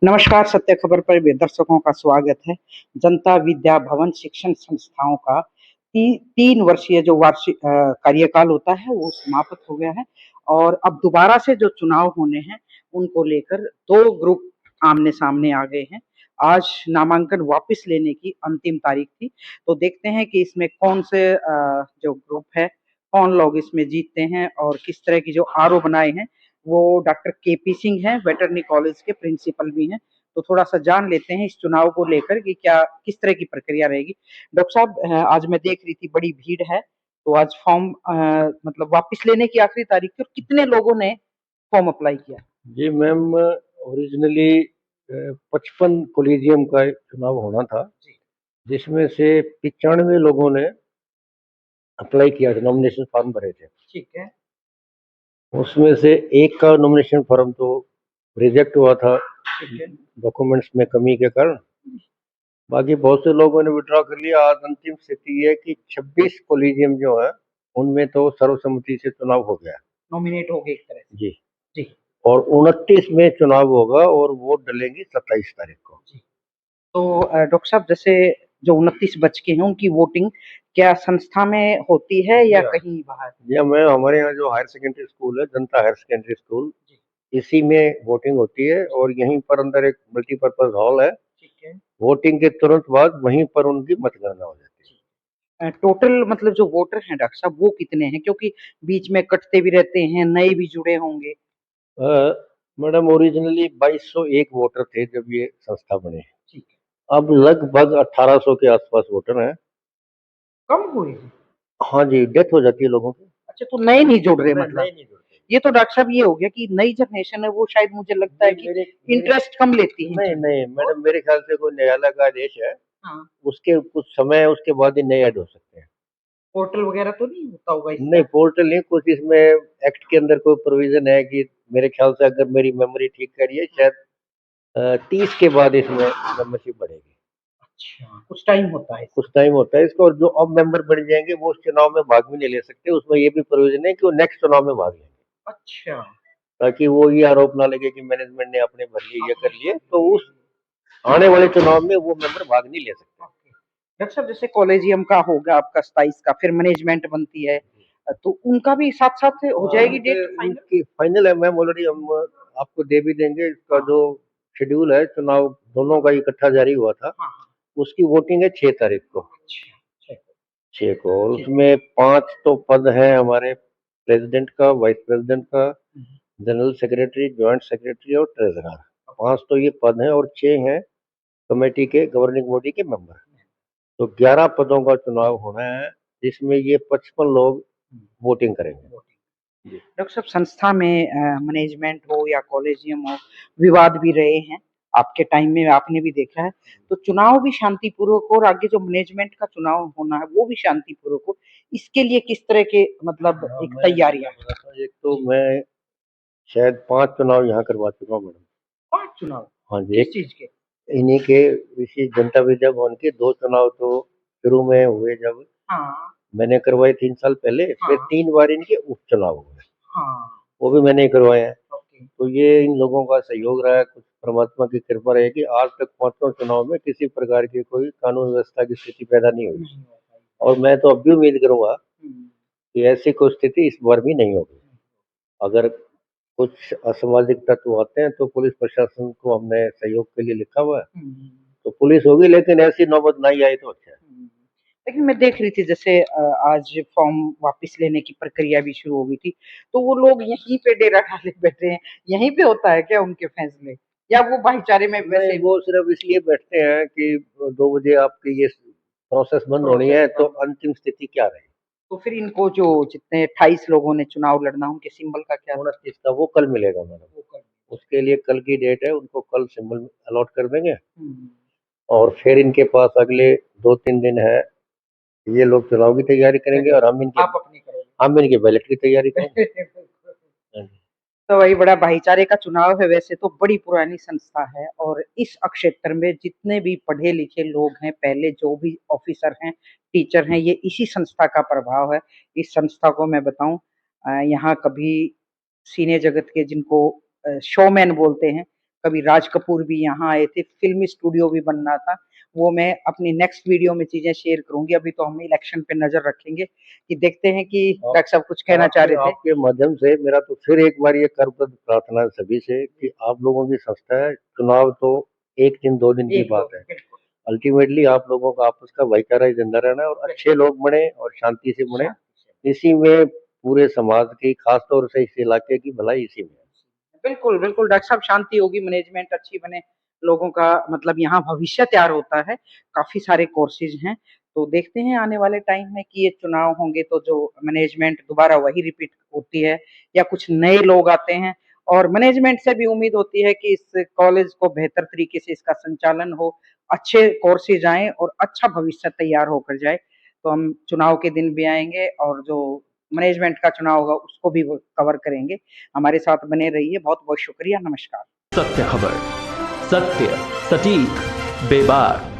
नमस्कार, सत्य खबर पर दर्शकों का स्वागत है। जनता विद्या भवन शिक्षण संस्थाओं का 3 वर्षीय जो वार्षिक कार्यकाल होता है वो समाप्त हो गया है और अब दोबारा से जो चुनाव होने हैं उनको लेकर 2 ग्रुप आमने-सामने आ गए हैं। आज नामांकन वापस लेने की अंतिम तारीख थी, तो देखते हैं कि इसमें कौन से जो ग्रुप है, कौन लोग इसमें जीतते हैं और किस तरह की जो आरओ बनाए हैं वो डॉक्टर केपी सिंह हैं, वेटरनरी कॉलेज के प्रिंसिपल भी हैं। तो थोड़ा-सा जान लेते हैं इस चुनाव को लेकर कि क्या किस तरह की प्रक्रिया रहेगी। डॉक्टर साहब आज मैं देख रही थी बड़ी भीड़ है, तो आज फॉर्म मतलब वापस लेने की आखिरी तारीख थी और कितने लोगों ने फॉर्म अप्लाई किया? जी मैम, ओरिजिनली 55 कॉलेजियम का एक चुनाव होना था, जी। जिसमें से 95 लोगों ने अप्लाई किया था, नॉमिनेशन फॉर्म भरे थे। ठीक है। उसमें से एक का नॉमिनेशन फॉर्म तो रिजेक्ट हुआ था ठीक है। डॉक्यूमेंट्स में कमी के कारण। बाकी बहुत से लोगों ने विड्रॉ कर लिया। आज अंतिम स्थिति है कि 26 कॉलेजियम जो है उनमें तो सर्वसम्मति से चुनाव हो गया। नॉमिनेट हो गए एक तरह से। जी। जी। और 29 में चुनाव होगा और वोट डलेंगी 27 तारीख को। जी। तो डॉक्टर साहब जैसे जो 29 बच के हैं उनकी वोटिंग क्या संस्था में होती है या कहीं बाहर? जी मैं, हमारे यहाँ जो हायर सेकेंडरी स्कूल है, जनता हायर सेकेंडरी स्कूल, जी। इसी में वोटिंग होती है और यहीं पर अंदर एक मल्टीपर्पज हॉल है। ठीक है। वोटिंग के तुरंत बाद वहीं पर उनकी मतगणना हो जाती टोटल मतलब जो वोटर हैं डॉक्टर साहब वो कितने हैं? क्योंकि बीच में कटते भी रहते हैं, नए भी जुड़े होंगे। है। मैडम, ओरिजिनली 2201 वोटर थे जब ये संस्था बनी। ठीक है। अब लगभग 1800 के आसपास वोटर हैं। कम हुए हैं? हाँ जी, डेथ हो जाती है लोगों की। अच्छा तो नए नहीं जुड़ रहे नहीं, मतलब? नहीं जुड़ते। ये तो डॉक्टर साहब ये हो गया कि नई जनरेशन है वो शायद मुझे लगता है ये कि मेरे मेरे इंटरेस्ट कम लेती है इन नहीं चीज़ों नहीं में। मैडम, मेरे ख्याल से कोई न्यायालय का आदेश है, हाँ। उसके कुछ समय उसके बाद ही नए ऐड हो सकते हैं। पोर्टल वगैरह तो नहीं होता होगा नहीं, इसका? पोर्टल नहीं, कुछ इसमें एक्ट के अंदर कोई प्रोविजन है कि मेरे ख्याल से, अगर मेरी मेमोरी ठीक कह रही है, शायद 30 के बाद इसमें मेंबरशिप बढ़ेगी। अच्छा, कुछ टाइम होता है कुछ इसका। टाइम होता है इसका, और जो अब मेंबर बढ़ जाएंगे वो उस चुनाव में भाग भी नहीं ले सकते। उसमें ये भी प्रोविजन है कि वो नेक्स्ट चुनाव में भाग लेंगे, अच्छा। ताकि वो ये आरोप ना लगे कि मैनेजमेंट ने अपने भर लिए, ये कर लिए, तो उस आने वाले चुनाव में वो मेंबर भाग नहीं ले सकते। ओके। डॉक्टर साहब जैसे कॉलेजियम का होगा आपका 27 का फिर मैनेजमेंट बनती है तो उनका भी साथ-साथ हो जाएगी डेट फाइनल? उनकी फाइनल है मैम, ऑलरेडी हम आपको दे भी देंगे। इसका हाँ। जो शेड्यूल है, चुनाव दोनों का इकट्ठा जारी हुआ था। हाँ, हाँ। उसकी वोटिंग है 6 तारीख को। अच्छा, ठीक 6 को, और ठीक। उसमें 5 तो पद हैं हमारे, प्रेसिडेंट का, वाइस प्रेसिडेंट का, हुँ, जनरल सेक्रेटरी, जॉइंट सेक्रेटरी और ट्रेजरर। 5 तो ये पद हैं और 6 हैं कमेटी के, गवर्निंग बॉडी के मेंबर। तो 11 पदों का चुनाव होना है, जिसमें ये 55 लोग हुँ, वोटिंग करेंगे। जी। डॉक्टर साहब संस्था में मैनेजमेंट हो या कॉलेजियम हो, विवाद भी रहे हैं। आपके टाइम में आपने भी देखा है। तो चुनाव भी शांतिपूर्वक हो और आगे जो मैनेजमेंट का चुनाव होना है वो भी शांतिपूर्वक हो। इसके लिए किस तरह के मतलब हाँ, एक मैं तैयारियाँ हैं? बताता हूँ। एक तो मैं शायद 5 चुनाव यहाँ करवा चुका हूँ मैडम। 5 चुनाव? हाँ जी, किस एक चीज़ के? इन्हीं के विशेष जनता विद्या भवन के 2 चुनाव तो शुरू में हुए, जब हाँ, मैंने करवाए 3 साल पहले। फिर हाँ, 3 बार इनके उपचुनाव हुए, हाँ। वो भी मैंने ही करवाए हैं। ओके। तो ये इन लोगों का सहयोग रहा है, कुछ परमात्मा की कृपा रही कि आज तक पांचों चुनाव में किसी प्रकार की कोई कानून व्यवस्था की स्थिति पैदा नहीं हुई। नहीं हो पाई। और मैं तो अब भी उम्मीद करूंगा हुँ। कि ऐसी कोई स्थिति इस बार भी नहीं होगी। अगर कुछ असामाजिक तत्व आते हैं तो पुलिस प्रशासन को हमने सहयोग के लिए लिखा हुआ है, हुँ, तो पुलिस होगी, लेकिन ऐसी नौबत नहीं आई तो अच्छा है। हुँ। लेकिन मैं देख रही थी जैसे आज फॉर्म वापस लेने की प्रक्रिया भी शुरू हो गई थी, तो वो लोग यहीं पे डेरा डाले बैठे हैं, यहीं पे होता है क्या उनके फैसले? या वो भाईचारे में नहीं, वैसे वो सिर्फ इसलिए बैठते हैं कि 2 बजे आपकी ये प्रोसेस बंद होनी है, तो अंतिम स्थिति क्या रही। तो फिर इनको जो जितने 28 लोगों ने चुनाव लड़ना उनके सिंबल का क्या? 29 का वो कल मिलेगा मैडम। वो कर उसके लिए कल की डेट है, उनको कल सिंबल अलॉट कर देंगे। हुँ, और फिर इनके पास अगले 2-3 दिन है, ये लोग चुनाव की तैयारी करेंगे और आप अपनी करोगे। हम इनके बैलेट की तैयारी करेंगे। हाँ जी। तो वही बड़ा भाईचारे का चुनाव है वैसे तो बड़ी पुरानी संस्था है और इस क्षेत्र में जितने भी पढ़े-लिखे लोग हैं, पहले जो भी ऑफ़िसर हैं, टीचर हैं, ये इसी संस्था का प्रभाव है। इस संस्था को मैं बताऊँ यहाँ कभी सिने जगत के जिनको शोमैन बोलते हैं, कभी राज कपूर भी यहाँ आए थे, फ़िल्मी स्टूडियो भी बनना था। वो मैं अपनी नेक्स्ट वीडियो में चीज़ें शेयर करूँगी। अभी तो हम इलेक्शन पे नज़र रखेंगे कि देखते हैं कि डॉक्टर साहब कुछ कहना चाह रहे थे। आपके माध्यम से मेरा तो फिर एक बार ये करबद्ध प्रार्थना है सभी से कि आप लोगों की संस्था है, चुनाव तो 1 दिन 2 दिन की बात है। अल्टीमेटली आप लोगों का आपस का भाईचारा ही जिंदा रहना है और अच्छे लोग बने और शांति से बने। इसी में पूरे समाज की, खास तौर से इस इलाके की भलाई इसी में है। बिल्कुल, बिल्कुल डॉक्टर साहब, शांति होगी, मैनेजमेंट अच्छी बने, लोगों का मतलब यहाँ भविष्य तैयार होता है, काफ़ी सारे कोर्सेज़ हैं। तो देखते हैं आने वाले टाइम में कि ये चुनाव होंगे तो जो मैनेजमेंट दोबारा वही रिपीट होती है या कुछ नए लोग आते हैं, और मैनेजमेंट से भी उम्मीद होती है कि इस कॉलेज को बेहतर तरीके से इसका संचालन हो, अच्छे कोर्सेज़ आएँ और अच्छा भविष्य तैयार होकर जाए। तो हम चुनाव के दिन भी आएँगे और जो मैनेजमेंट का चुनाव होगा उसको भी वो कवर करेंगे। हमारे साथ बने रहिए, बहुत-बहुत शुक्रिया, नमस्कार। सत्य खबर, सत्य, सटीक, बेबाक।